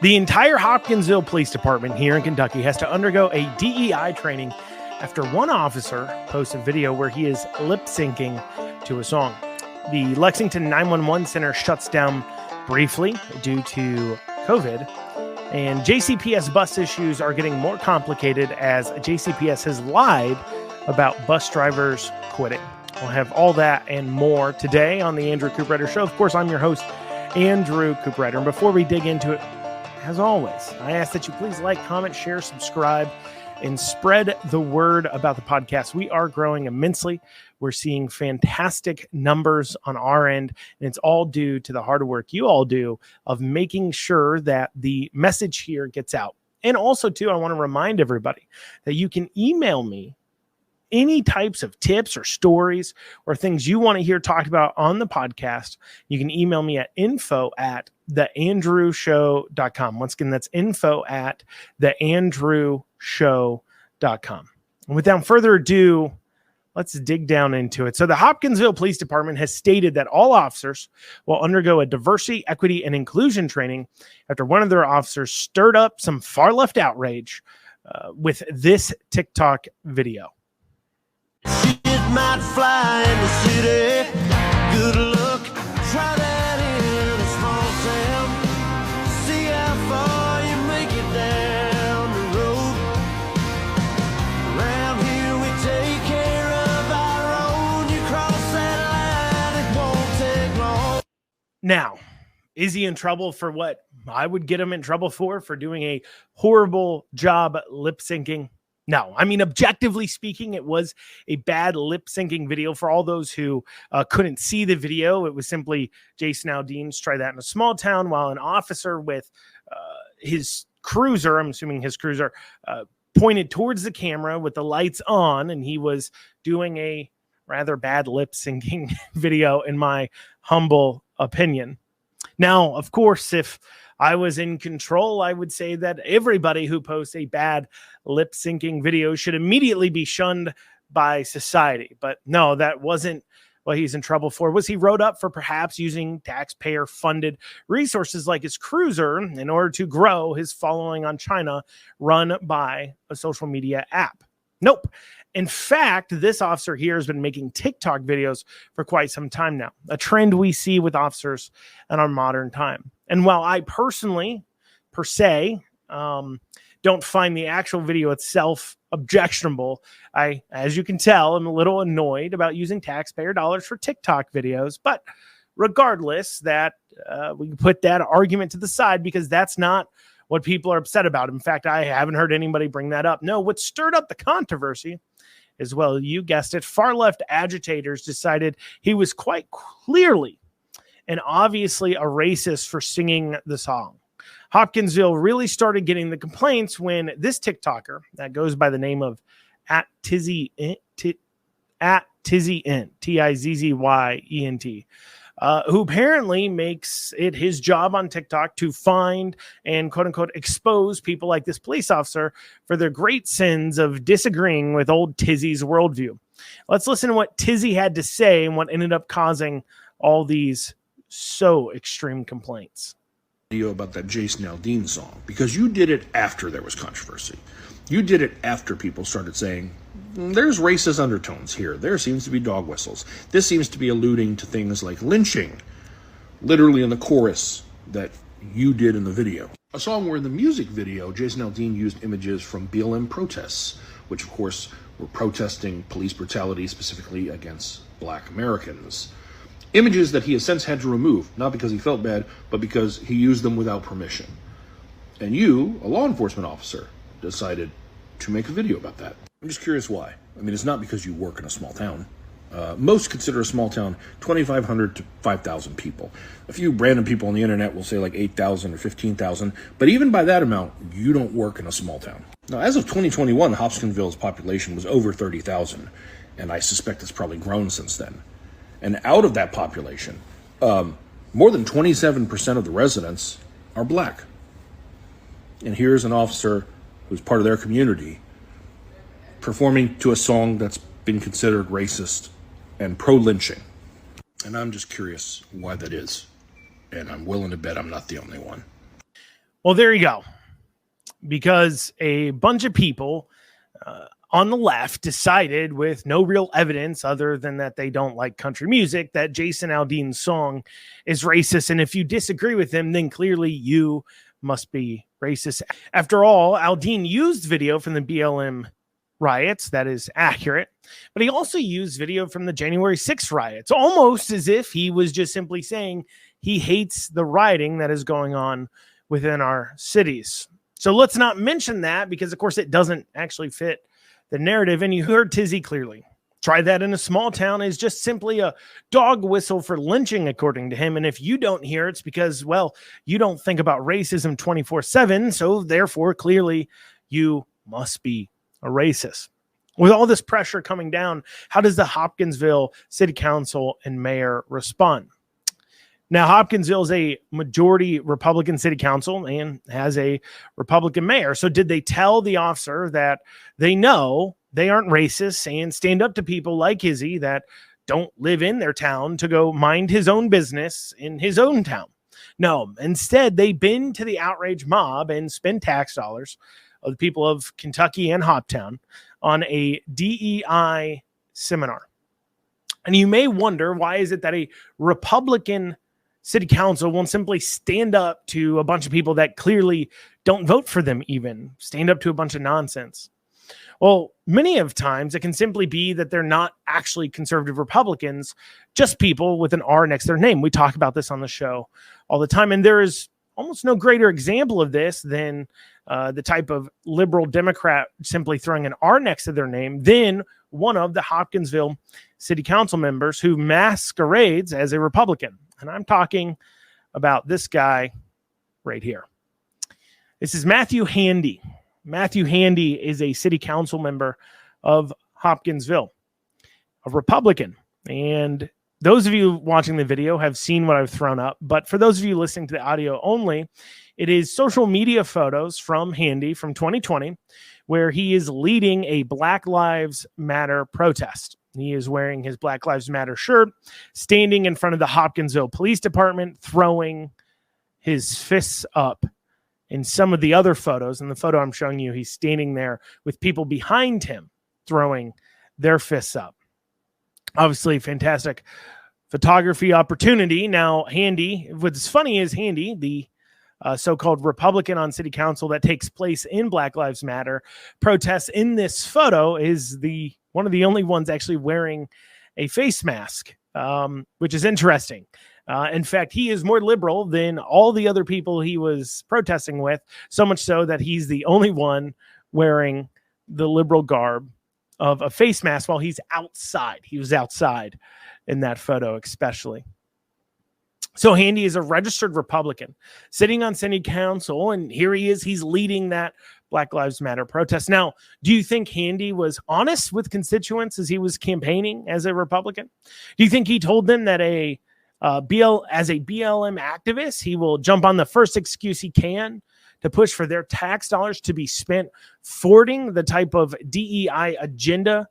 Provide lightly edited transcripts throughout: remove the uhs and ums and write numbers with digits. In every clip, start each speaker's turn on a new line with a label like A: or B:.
A: The entire Hopkinsville Police Department here in Kentucky has to undergo a DEI training after one officer posts a video where he is lip-syncing to a song. The Lexington 911 Center shuts down briefly due to COVID, and JCPS bus issues are getting more complicated as JCPS has lied about bus drivers quitting. We'll have all that and more today on the Andrew Cooperrider Show. Of course, I'm your host, Andrew Cooperrider. And before we dig into it, as always, I ask that you please like, comment, share, subscribe, and spread the word about the podcast. We are growing immensely. We're seeing fantastic numbers on our end, and it's all due to the hard work you all do of making sure that the message here gets out. And also, too, I want to remind everybody that you can email me any types of tips or stories or things you want to hear talked about on the podcast. You can email me at info@theandrewshow.com. Once again, that's info@theandrewshow.com. And without further ado, let's dig down into it. So the Hopkinsville Police Department has stated that all officers will undergo a diversity, equity, and inclusion training after one of their officers stirred up some far-left outrage with this TikTok video.
B: Shit might fly in the city. Good luck. Try that in a small town. See how far you make it down the road. Around here we take care of our own. You cross that line, it won't take long.
A: Now, is he in trouble for what I would get him in trouble for doing a horrible job lip syncing? No, I mean, objectively speaking, it was a bad lip syncing video. For all those who couldn't see the video, it was simply Jason Aldean's try that in a small town while an officer with his cruiser, I'm assuming his cruiser, pointed towards the camera with the lights on, and he was doing a rather bad lip syncing video, in my humble opinion. Now, of course, if I was in control, I would say that everybody who posts a bad lip syncing video should immediately be shunned by society. But no, that wasn't what he's in trouble for. Was he wrote up for perhaps using taxpayer funded resources like his cruiser in order to grow his following on China run by a social media app? Nope. In fact, this officer here has been making TikTok videos for quite some time now, a trend we see with officers in our modern time. And while I personally, per se, don't find the actual video itself objectionable, I, as you can tell, am a little annoyed about using taxpayer dollars for TikTok videos. But regardless, that we can put that argument to the side because that's not what people are upset about. In fact, I haven't heard anybody bring that up. No, what stirred up the controversy is, well, you guessed it, far-left agitators decided he was quite clearly and obviously a racist for singing the song. Hopkinsville really started getting the complaints when this TikToker that goes by the name of @TizzyEnt, Tizzyent, who apparently makes it his job on TikTok to find and quote unquote expose people like this police officer for their great sins of disagreeing with old Tizzy's worldview. Let's listen to what Tizzy had to say and what ended up causing all these so extreme complaints.
C: About that Jason Aldean song, because you did it after there was controversy. You did it after people started saying, there's racist undertones here. There seems to be dog whistles. This seems to be alluding to things like lynching, literally in the chorus that you did in the video. A song where in the music video, Jason Aldean used images from BLM protests, which of course were protesting police brutality specifically against Black Americans. Images that he has since had to remove, not because he felt bad, but because he used them without permission. And you, a law enforcement officer, decided to make a video about that. I'm just curious why. I mean, it's not because you work in a small town. Most consider a small town 2,500 to 5,000 people. A few random people on the internet will say like 8,000 or 15,000, but even by that amount, you don't work in a small town. Now, as of 2021, Hopkinsville's population was over 30,000, and I suspect it's probably grown since then. And out of that population, more than 27% of the residents are Black. And here's an officer who's part of their community performing to a song that's been considered racist and pro-lynching. And I'm just curious why that is. And I'm willing to bet I'm not the only one.
A: Well, there you go. Because a bunch of people on the left decided, with no real evidence other than that they don't like country music, that Jason Aldean's song is racist. And if you disagree with him, then clearly you must be racist. After all, Aldean used video from the BLM riots. That is accurate. But he also used video from the January 6th riots, almost as if he was just simply saying he hates the rioting that is going on within our cities. So let's not mention that, because, of course, it doesn't actually fit the narrative. And you heard Tizzy clearly. Try that in a small town is just simply a dog whistle for lynching, according to him. And if you don't hear it's because, well, you don't think about racism 24/7. So therefore, clearly, you must be a racist. With all this pressure coming down, how does the Hopkinsville City Council and Mayor respond? Now, Hopkinsville is a majority Republican city council and has a Republican mayor. So did they tell the officer that they know they aren't racist and stand up to people like Izzy that don't live in their town to go mind his own business in his own town? No, instead, they bend to the outrage mob and spend tax dollars of the people of Kentucky and Hoptown on a DEI seminar. And you may wonder, why is it that a Republican city council won't simply stand up to a bunch of people that clearly don't vote for them, even stand up to a bunch of nonsense? Well, many of times it can simply be that they're not actually conservative Republicans, just people with an R next to their name. We talk about this on the show all the time. And there is almost no greater example of this than the type of liberal Democrat simply throwing an R next to their name than one of the Hopkinsville city council members who masquerades as a Republican. And I'm talking about this guy right here. This is Matthew Handy. Matthew Handy is a city council member of Hopkinsville, a Republican. And those of you watching the video have seen what I've thrown up. But for those of you listening to the audio only, it is social media photos from Handy from 2020, where he is leading a Black Lives Matter protest. He is wearing his Black Lives Matter shirt, standing in front of the Hopkinsville Police Department, throwing his fists up. In some of the other photos, in the photo I'm showing you, he's standing there with people behind him throwing their fists up. Obviously, fantastic photography opportunity. Now, Handy, what's funny is Handy, the so-called Republican on city council that takes place in Black Lives Matter protests in this photo, is one of the only ones actually wearing a face mask, which is interesting. In fact, he is more liberal than all the other people he was protesting with, so much so that he's the only one wearing the liberal garb of a face mask while he's outside. He was outside in that photo, especially. So Handy is a registered Republican sitting on city council, and here he is. He's leading that Black Lives Matter protest. Now, do you think Handy was honest with constituents as he was campaigning as a Republican? Do you think he told them that as a BLM activist, he will jump on the first excuse he can to push for their tax dollars to be spent forwarding the type of DEI agenda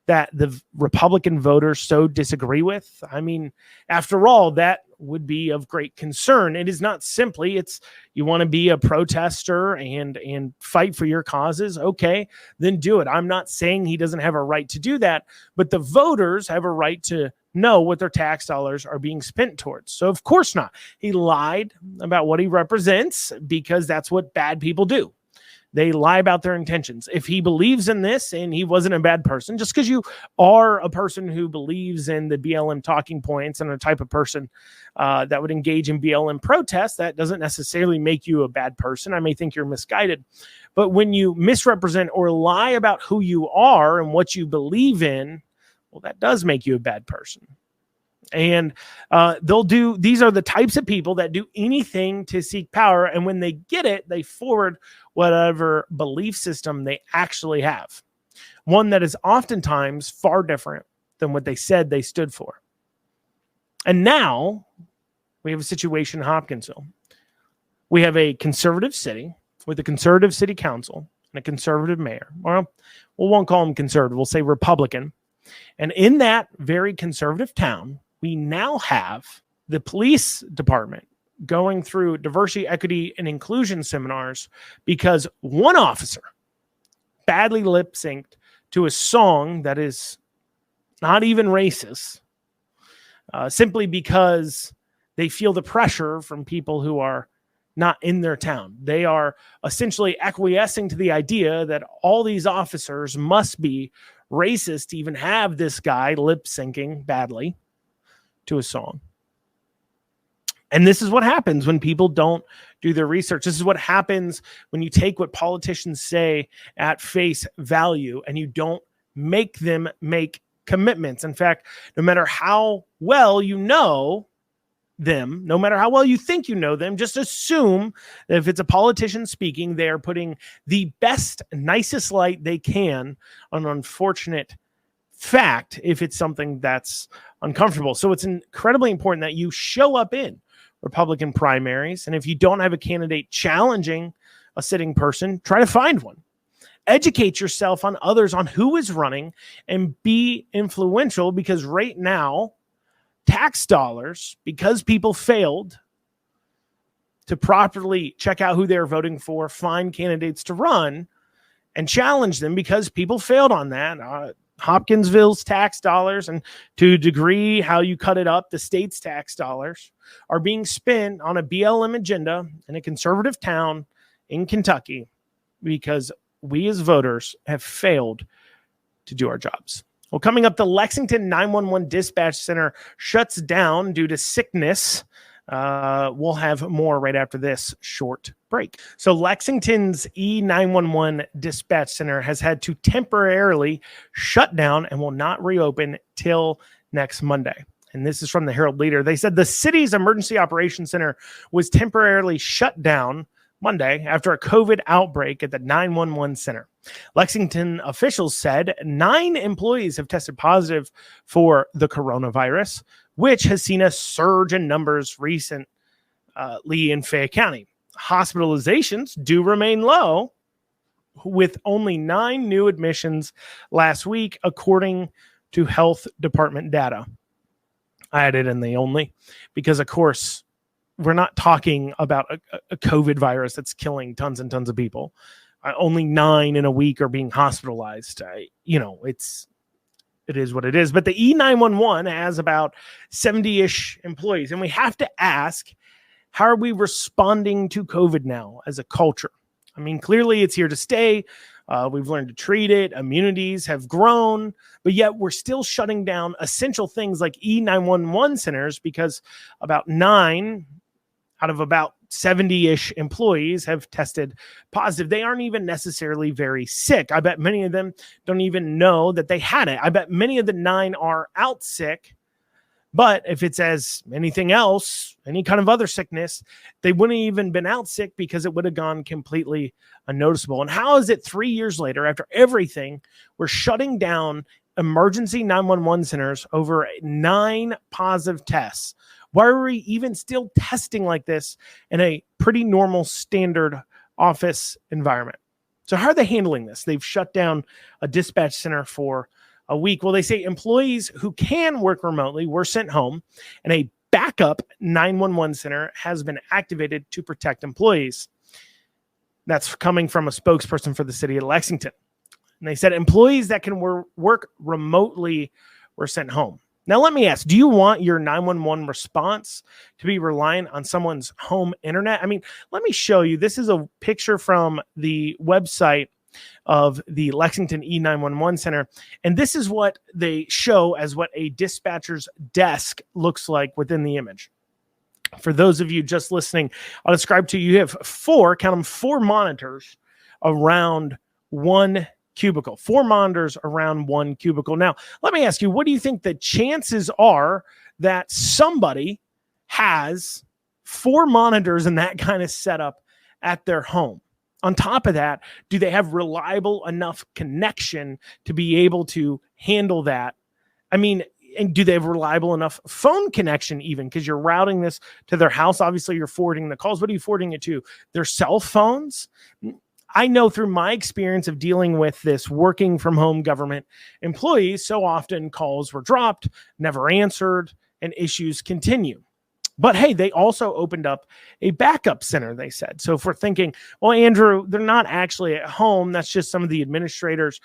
A: that the Republican voters so disagree with? I mean, after all, that would be of great concern. It is not simply, you want to be a protester and fight for your causes. Okay, then do it. I'm not saying he doesn't have a right to do that, but the voters have a right to know what their tax dollars are being spent towards. So of course not. He lied about what he represents, because that's what bad people do. They lie about their intentions. If he believes in this and he wasn't a bad person, just because you are a person who believes in the BLM talking points and a type of person that would engage in BLM protests, that doesn't necessarily make you a bad person. I may think you're misguided. But when you misrepresent or lie about who you are and what you believe in, well, that does make you a bad person. And these are the types of people that do anything to seek power. And when they get it, they forward whatever belief system they actually have. One that is oftentimes far different than what they said they stood for. And now we have a situation in Hopkinsville. We have a conservative city with a conservative city council and a conservative mayor. Well, we won't call him conservative. We'll say Republican. And in that very conservative town, we now have the police department going through diversity, equity, and inclusion seminars because one officer badly lip synced to a song that is not even racist, simply because they feel the pressure from people who are not in their town. They are essentially acquiescing to the idea that all these officers must be racist to even have this guy lip syncing badly to a song. And this is what happens when people don't do their research. This is what happens when you take what politicians say at face value and you don't make them make commitments. In fact, no matter how well you know them, no matter how well you think you know them, just assume that if it's a politician speaking, they are putting the best, nicest light they can on an unfortunate fact if it's something that's uncomfortable. So it's incredibly important that you show up in Republican primaries. And if you don't have a candidate challenging a sitting person, try to find one. Educate yourself on others on who is running and be influential, because right now, tax dollars, because people failed to properly check out who they're voting for, find candidates to run, and challenge them because people failed on that. Hopkinsville's tax dollars, and to a degree how you cut it up, the state's tax dollars, are being spent on a BLM agenda in a conservative town in Kentucky because we as voters have failed to do our jobs. Well, coming up, the Lexington 911 Dispatch Center shuts down due to sickness. We'll have more right after this short break. So Lexington's E911 Dispatch Center has had to temporarily shut down and will not reopen till next Monday. And this is from the Herald Leader. They said the city's emergency operations center was temporarily shut down Monday after a COVID outbreak at the 911 center. Lexington officials said 9 employees have tested positive for the coronavirus, which has seen a surge in numbers recently in Fayette County. Hospitalizations do remain low, with only 9 new admissions last week, according to health department data. I added in the only because, of course, we're not talking about a COVID virus that's killing tons and tons of people. Only 9 in a week are being hospitalized. It is what it is. But the E911 has about 70-ish employees. And we have to ask, how are we responding to COVID now as a culture? I mean, clearly it's here to stay. We've learned to treat it. Immunities have grown, but yet we're still shutting down essential things like E911 centers because about 9 out of about 70-ish employees have tested positive. They aren't even necessarily very sick. I bet many of them don't even know that they had it. I bet many of the 9 are out sick. But if it's as anything else, any kind of other sickness, they wouldn't even been out sick because it would have gone completely unnoticeable. And how is it 3 years later, after everything, we're shutting down emergency 911 centers over 9 positive tests? Why are we even still testing like this in a pretty normal standard office environment? So how are they handling this? They've shut down a dispatch center for a week. Well, they say employees who can work remotely were sent home, and a backup 911 center has been activated to protect employees. That's coming from a spokesperson for the city of Lexington. And they said employees that can work remotely were sent home. Now, let me ask, do you want your 911 response to be reliant on someone's home internet? I mean, let me show you. This is a picture from the website of the Lexington E911 Center. And this is what they show as what a dispatcher's desk looks like within the image. For those of you just listening, I'll describe to you, you have 4, count them, 4 monitors around one cubicle. 4 monitors around one cubicle. Now, let me ask you, what do you think the chances are that somebody has 4 monitors and that kind of setup at their home? On top of that, do they have reliable enough connection to be able to handle that? I mean, and do they have reliable enough phone connection even? Because you're routing this to their house. Obviously, you're forwarding the calls. What are you forwarding it to? Their cell phones? I know through my experience of dealing with this working from home government employees, so often calls were dropped, never answered, and issues continue. But hey, they also opened up a backup center, they said. So if we're thinking, well, Andrew, they're not actually at home. That's just some of the administrators.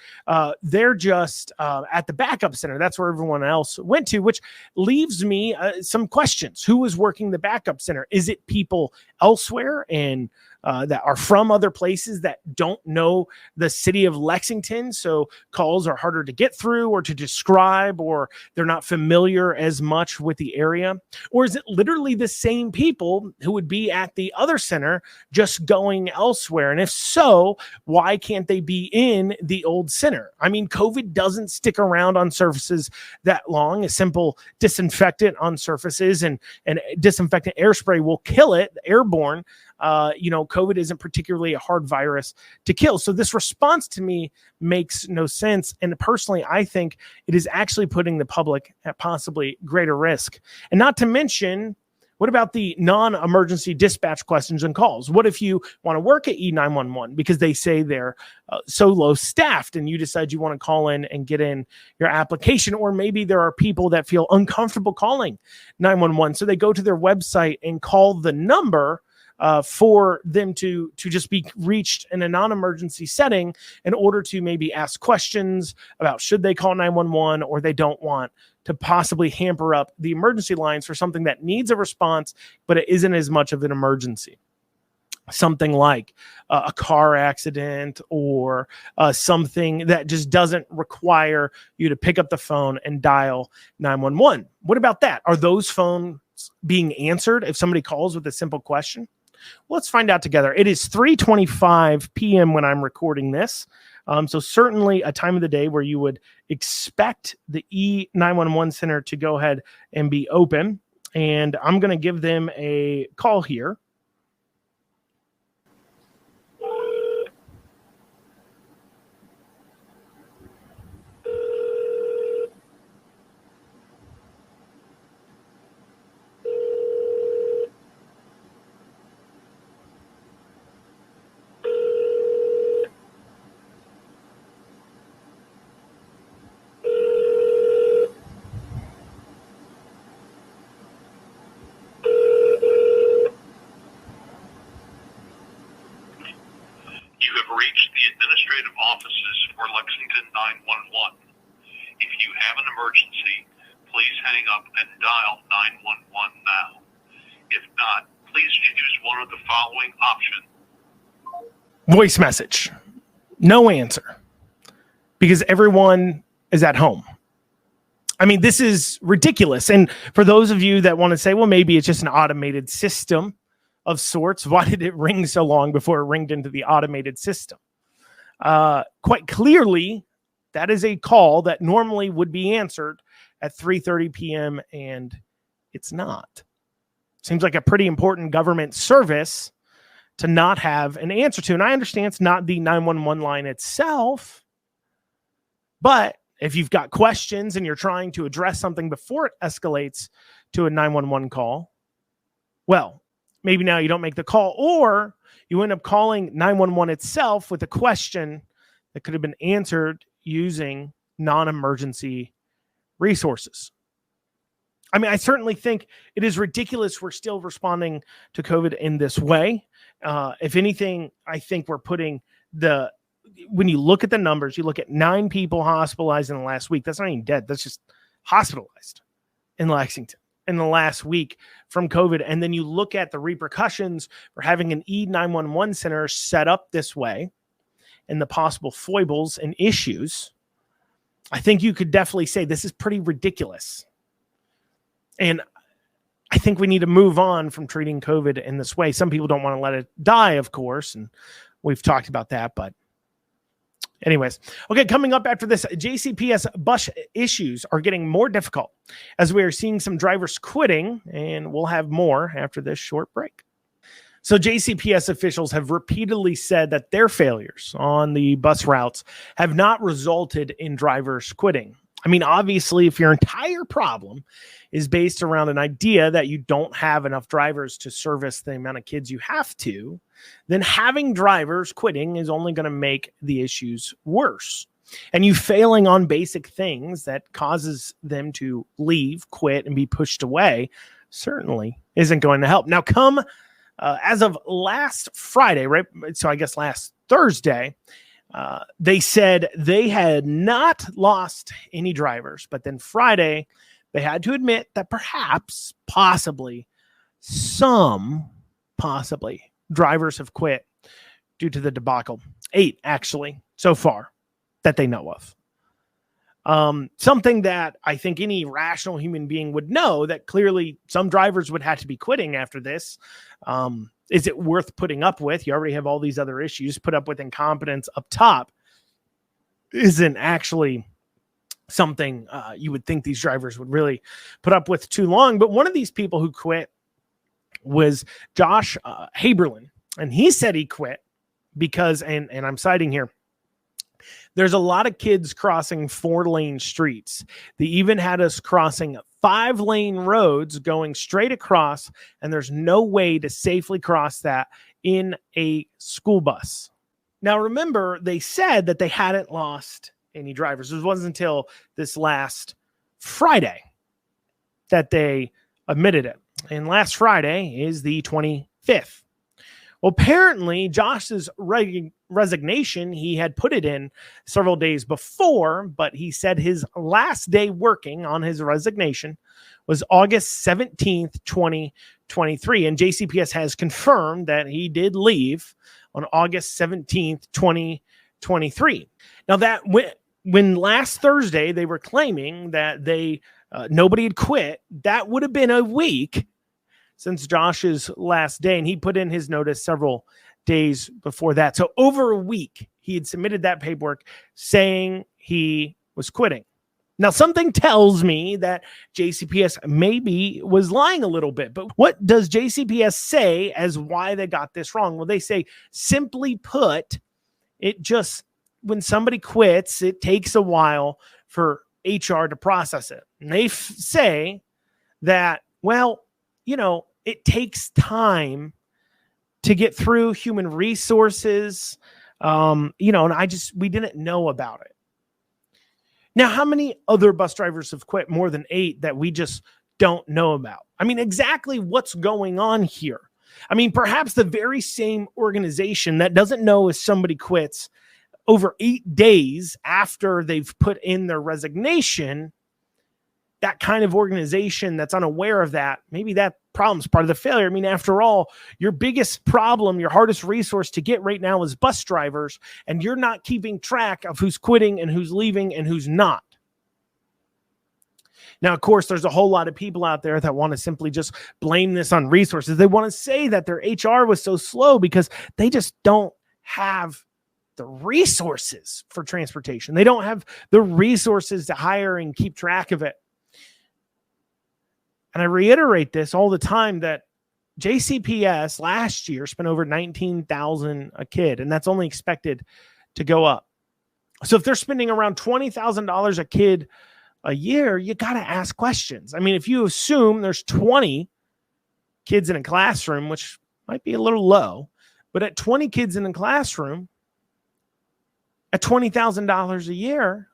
A: They're just at the backup center. That's where everyone else went to, which leaves me some questions. Who is working the backup center? Is it people elsewhere and that are from other places that don't know the city of Lexington? So calls are harder to get through or to describe, or they're not familiar as much with the area? Or is it literally the same people who would be at the other center just going elsewhere? And if so, why can't they be in the old center? I mean, COVID doesn't stick around on surfaces that long. A simple disinfectant on surfaces and disinfectant air spray will kill it, airborne. COVID isn't particularly a hard virus to kill. So this response to me makes no sense. And personally, I think it is actually putting the public at possibly greater risk. And not to mention, what about the non-emergency dispatch questions and calls? What if you want to work at E911 because they say they're so low staffed and you decide you want to call in and get in your application? Or maybe there are people that feel uncomfortable calling 911. So they go to their website and call the number for them to just be reached in a non-emergency setting in order to maybe ask questions about should they call 911, or they don't want to possibly hamper up the emergency lines for something that needs a response, but it isn't as much of an emergency. Something like a car accident or something that just doesn't require you to pick up the phone and dial 911. What about that? Are those phones being answered if somebody calls with a simple question? Well, let's find out together. It is 3:25 p.m. when I'm recording this. So certainly a time of the day where you would expect the E911 center to go ahead and be open. And I'm going to give them a call here.
D: Reach the administrative offices for Lexington 911. If you have an emergency, please hang up and dial 911 now. If not, please choose one of the following options.
A: Voice message. No answer. Because everyone is at home. I mean, this is ridiculous. And for those of you that want to say, well, maybe it's just an automated system of sorts. Why did it ring so long before it ringed into the automated system? Quite clearly, that is a call that normally would be answered at 3:30 p.m. and it's not. Seems like a pretty important government service to not have an answer to. And I understand it's not the 911 line itself, but if you've got questions and you're trying to address something before it escalates to a 911 call, well, maybe now you don't make the call, or you end up calling 911 itself with a question that could have been answered using non-emergency resources. I mean, I certainly think it is ridiculous we're still responding to COVID in this way. If anything, I think we're putting when you look at the numbers, you look at 9 people hospitalized in the last week. That's not even dead. That's just hospitalized in Lexington in the last week from COVID. And then you look at the repercussions for having an E911 center set up this way and the possible foibles and issues. I think you could definitely say this is pretty ridiculous. And I think we need to move on from treating COVID in this way. Some people don't want to let it die, of course. And we've talked about that, but anyways, okay, coming up after this, JCPS bus issues are getting more difficult as we are seeing some drivers quitting, and we'll have more after this short break. So JCPS officials have repeatedly said that their failures on the bus routes have not resulted in drivers quitting. I mean, obviously, if your entire problem is based around an idea that you don't have enough drivers to service the amount of kids you have to, then having drivers quitting is only going to make the issues worse. And you failing on basic things that causes them to leave, quit, and be pushed away certainly isn't going to help. Now, as of last Friday, right? So I guess last Thursday, they said they had not lost any drivers, but then Friday, they had to admit that perhaps, possibly drivers have quit due to the debacle. 8, actually, so far that they know of. Something that I think any rational human being would know, that clearly some drivers would have to be quitting after this. Is it worth putting up with? You already have all these other issues. Put up with incompetence up top isn't actually something you would think these drivers would really put up with too long. But one of these people who quit was Josh Haberlin. And he said he quit because, and I'm citing here, there's a lot of kids crossing 4-lane streets. They even had us crossing 5-lane roads going straight across, and there's no way to safely cross that in a school bus. Now, remember, they said that they hadn't lost any drivers. It wasn't until this last Friday that they admitted it. And last Friday is the 25th. Well, apparently, Josh's resignation, he had put it in several days before, but he said his last day working on his resignation was August 17th, 2023. And JCPS has confirmed that he did leave on August 17th, 2023. Now, that when last Thursday they were claiming that nobody had quit, that would have been a week since Josh's last day, and he put in his notice several days before that. So over a week, he had submitted that paperwork saying he was quitting. Now, something tells me that JCPS maybe was lying a little bit, but what does JCPS say as why they got this wrong? Well, they say, simply put, when somebody quits, it takes a while for HR to process it. And they say that, well, it takes time to get through human resources, and we didn't know about it. Now, how many other bus drivers have quit? More than 8 that we just don't know about. I mean, exactly what's going on here. I mean, perhaps the very same organization that doesn't know if somebody quits over 8 days after they've put in their resignation, that kind of organization that's unaware of that, maybe that problem's part of the failure. I mean, after all, your biggest problem, your hardest resource to get right now is bus drivers, and you're not keeping track of who's quitting and who's leaving and who's not. Now, of course, there's a whole lot of people out there that want to simply just blame this on resources. They want to say that their HR was so slow because they just don't have the resources for transportation. They don't have the resources to hire and keep track of it. And I reiterate this all the time that JCPS last year spent over $19,000 a kid, and that's only expected to go up. So if they're spending around $20,000 a kid a year, you got to ask questions. I mean, if you assume there's 20 kids in a classroom, which might be a little low, but at 20 kids in a classroom, at $20,000 a year,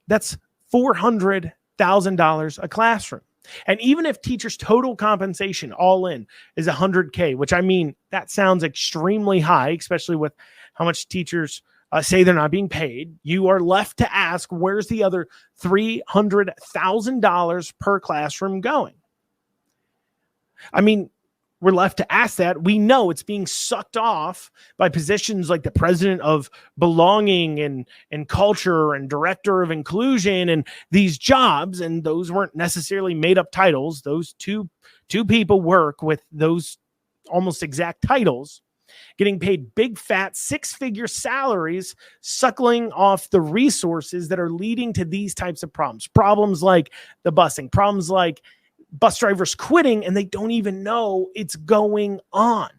A: that's $400,000 a classroom. And even if teachers' total compensation all in is $100K, which I mean, that sounds extremely high, especially with how much teachers say they're not being paid, you are left to ask, where's the other $300,000 per classroom going? I mean, we're left to ask that. We know it's being sucked off by positions like the president of belonging and culture and director of inclusion and these jobs. And those weren't necessarily made up titles. Those two people work with those almost exact titles, getting paid big fat 6-figure salaries, suckling off the resources that are leading to these types of problems. Problems like the busing, problems like bus drivers quitting, and they don't even know it's going on.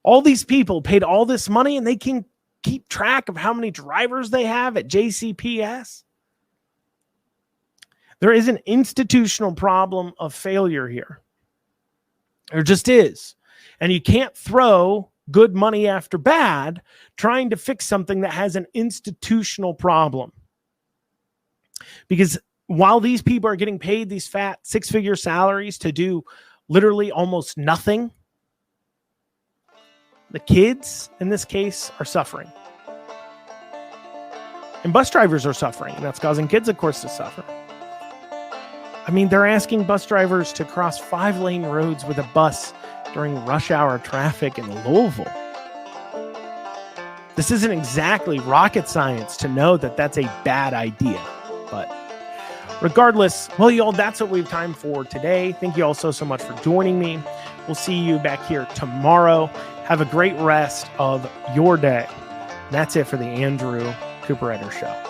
A: All these people paid all this money, and they can keep track of how many drivers they have at JCPS. There is an institutional problem of failure here. There just is. And you can't throw good money after bad trying to fix something that has an institutional problem. Because while these people are getting paid these fat 6-figure salaries to do literally almost nothing, the kids in this case are suffering. And bus drivers are suffering, and that's causing kids, of course, to suffer. I mean, they're asking bus drivers to cross 5-lane roads with a bus during rush hour traffic in Louisville. This isn't exactly rocket science to know that that's a bad idea, but regardless, well, y'all, that's what we have time for today. Thank you all so much for joining me. We'll see you back here tomorrow. Have a great rest of your day. And that's it for the Andrew Cooperrider Show.